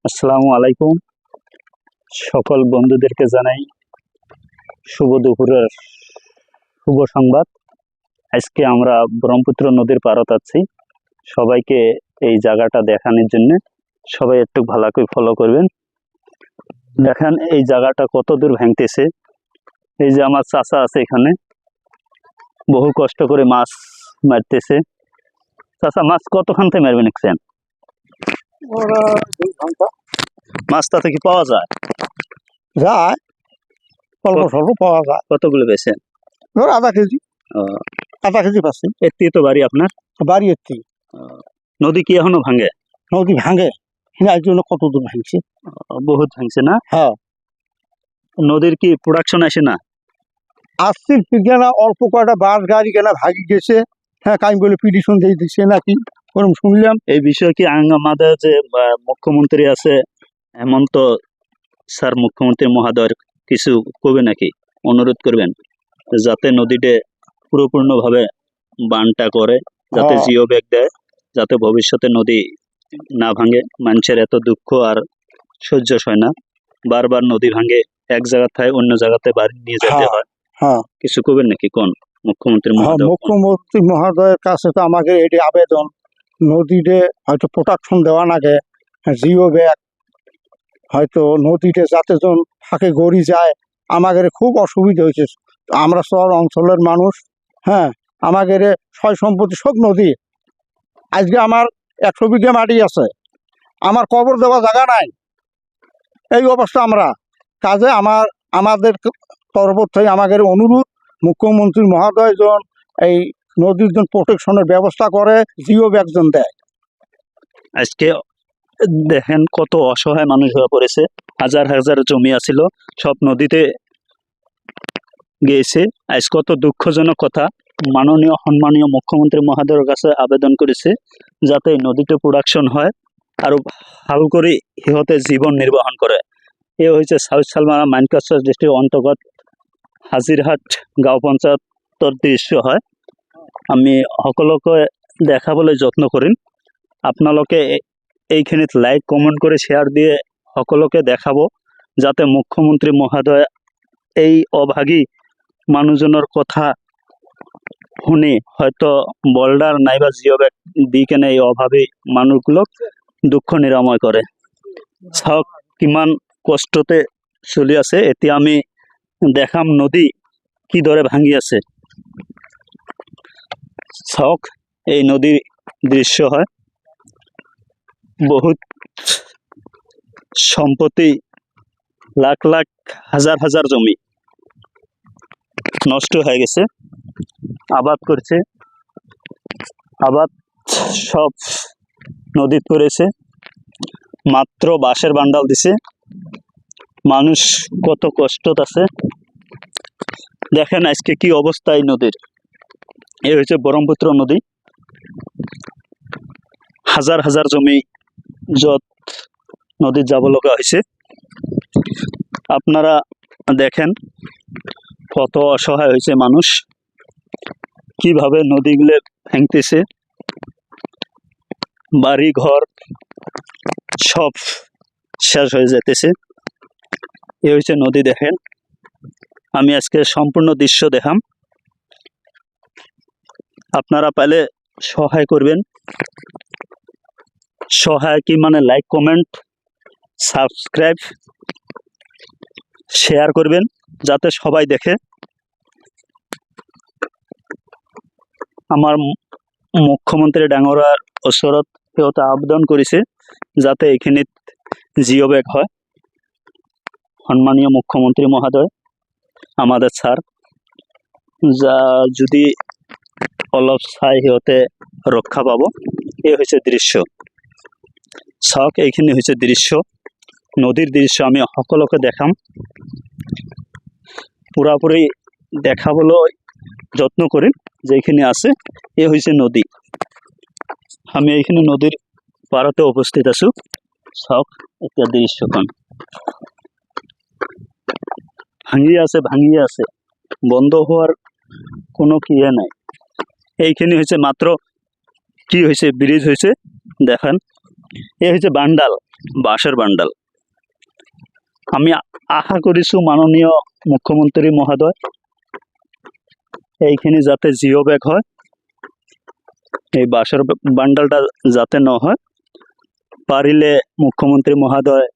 আসসালামু আলাইকুম। সকল বন্ধুদেরকে জানাই শুভ দুপুরের শুভ সংবাদ। আজকে আমরা ব্রহ্মপুত্র নদীর পাড়ত আছি। সবাইকে এই জায়গাটা দেখানোর জন্য সবাই একটু ভালো করে ফলো করবেন। দেখেন এই জায়গাটা কত দূর ভাঙতেছে। এই যে আমার চাচা আছে এখানে, বহু কষ্ট করে মাছ মারতেছে। চাচা, মাছ কতক্ষণ থেকে মারবেন দেখছেন? ওরা 2 ঘন্টা মাছ তাতে কি পাওয়া যায়? যায়, অল্প স্বল্প পাওয়া যায়। কতগুলো পেয়েছেন? ধর আধা কেজি পাচ্ছি। এটি তো বাড়ি আপনার? বাড়ি এত্তি। নদী কি এখনো ভাঙে? নদী ভাঙে, এই জন্য কত দূর ভাঙছে। বহুত ভাঙছে না? হ্যাঁ, নদীর কি প্রোডাকশন আসে না? আসছিল কেনা অল্প কয়টা বাস গাড়ি কেনা ভাগি গেছে। হ্যাঁ, কাই বলে পিটিশন দিয়ে দিচ্ছে নাকি ওরকম শুনলাম। এই বিষয়ে কি আমাদের যে মুখ্যমন্ত্রী আছে হেমন্ত স্যার, মুখ্যমন্ত্রী মহোদয় কিছু করবে নাকি? অনুরোধ করবেন যাতে নদীতে পুরোপূর্ণভাবে বানটা করে, যাতে জিও ব্যাগ দেয়, যাতে ভবিষ্যতে নদী না ভাঙে। মানুষের এত দুঃখ আর সহ্য হয় না, বারবার নদী ভাঙে, এক জায়গা থেকে অন্য জায়গাতে বাড়ি নিয়ে যেতে হয়। কিছু করবেন নাকি কোন মুখ্যমন্ত্রী মহোদয়? মুখ্যমন্ত্রী মহোদয়ের কাছে তো আমাকে এটি আবেদন, নদীতে হয়তো প্রোটেকশন দেওয়া নাগে, জিও ব্যাগ হয়তো নদীতে যাতে জন ফাঁকে গড়ি যায়। আমাদের খুব অসুবিধা হয়েছে, আমরা শহর অঞ্চলের মানুষ। হ্যাঁ, আমাদের সয় সম্পত্তি সব নদী। আজকে আমার 100 বিঘা মাটি আছে, আমার কবর দেওয়া জায়গা নাই। এই অবস্থা আমরা কাজে আমাদের তরফ থেকে আমাদের অনুরোধ, মুখ্যমন্ত্রী মহোদয় জন এই নদীর জন প্রোটেকশনের ব্যবস্থা করে, জিও ব্যাগ জন দেয়। আজকে দেখেন কত অসহায় মানুষ হয়ে পড়েছে। হাজার হাজার জমি আছিল, সব নদীতে গিয়েছে। আজ কত দুঃখজনক কথা। মাননীয় সম্মানীয় মুখ্যমন্ত্রী মহোদয়ের কাছে আবেদন করেছে যাতে নদীতে প্রোডাকশন হয় আর ভালো করে সিহঁতে জীবন নির্বাহন করে। এ হয়েছে সাউথ সালমারা মাইনকাছার ডিস্ট্রিক্ট অন্তর্গত হাজিরহাট গাঁও পঞ্চায়েতৰ দৃশ্য হয়। আমি সকলোকে দেখাবলৈ যত্ন কৰিম। আপোনালোকে এইখিনিত লাইক কমেন্ট করে শেয়ার দিয়ে সকলোকে দেখাব, যাতে মুখ্যমন্ত্রী মহোদয় এই অভাগী মানুষজনের কথা শুনি হয়তো বোল্ডার নাইবা জিও ব্যাগ দি কেনে এই অভাবী মানুষগুলোক দুঃখ নিরাময় করে। চাওক কিমান কষ্টতে চলি আছে। এতিয়া আমি দেখাম নদী কিদৰে ভাঙি আছে। চাওক এই নদীর দৃশ্য হয়। বহুত সম্পত্তি, লাখ লাখ হাজার হাজার জমি নষ্ট হয়ে গেছে। আবাদ করছে, আবাদ সব নদীত করেছে, মাত্র বাঁশের বান্ডাল দিছে। মানুষ কত কষ্টত আছে দেখেন আজকে কি অবস্থা এই নদীর। এই হচ্ছে ব্রহ্মপুত্র নদী। হাজার হাজার জমি যত নদীত যাব লগা হয়েছে। আপনারা দেখেন কত অসহায় হয়েছে মানুষ, কিভাবে নদীগুলো ভাঙতেছে, বাড়ি ঘর সব শেষ হয়ে যেতেছে। এ হচ্ছে নদী। দেখেন আমি আজকে সম্পূর্ণ দৃশ্য দেখাম, আপনারা পাইলে সহায় করবেন। সহায় কি মানে লাইক কমেন্ট সাবস্ক্রাইব শেয়ার করবেন যাতে সবাই দেখে। আমার মুখ্যমন্ত্রী ডাঙরার ওচৰত সিহঁতে আবেদন কৰিছে যাতে এইখিনিত জিও ব্যাগ হয়। সম্মানীয় মুখ্যমন্ত্রী মহোদয় আমাদের স্যার যা যদি অলপ চাই সিহঁতে ৰক্ষা পাব। এই হৈছে দৃশ্য। চাওক এইখিনি হৈছে দৃশ্য, নদীর দৃশ্য। আমি সকলোকে দেখাম, পুরাপুরি দেখাবলৈ যত্ন কৰিম যেইখিনি আছে। এই হৈছে নদী। আমি এইখিনি নদীর পাৰতে উপস্থিত আছো। চাওক এতিয়া দৃশ্যখন ভাঙিয়ে আছে, বন্ধ হওয়ার কোনো কিয়ে নাই। এইখিনি হয়েছে মাত্র কি হয়েছে, ব্রিজ হয়েছে। দেখেন এই হচ্ছে বান্ডাল, বাঁশের বান্ডাল। আমি আশা কৰিছো মাননীয় মুখ্যমন্ত্রী মহোদয় এইখানে যাতে জিও ব্যাগ হয়, এই বাঁশের বান্ডালটা যাতে ন হয়, পারিলে মুখ্যমন্ত্রী মহোদয়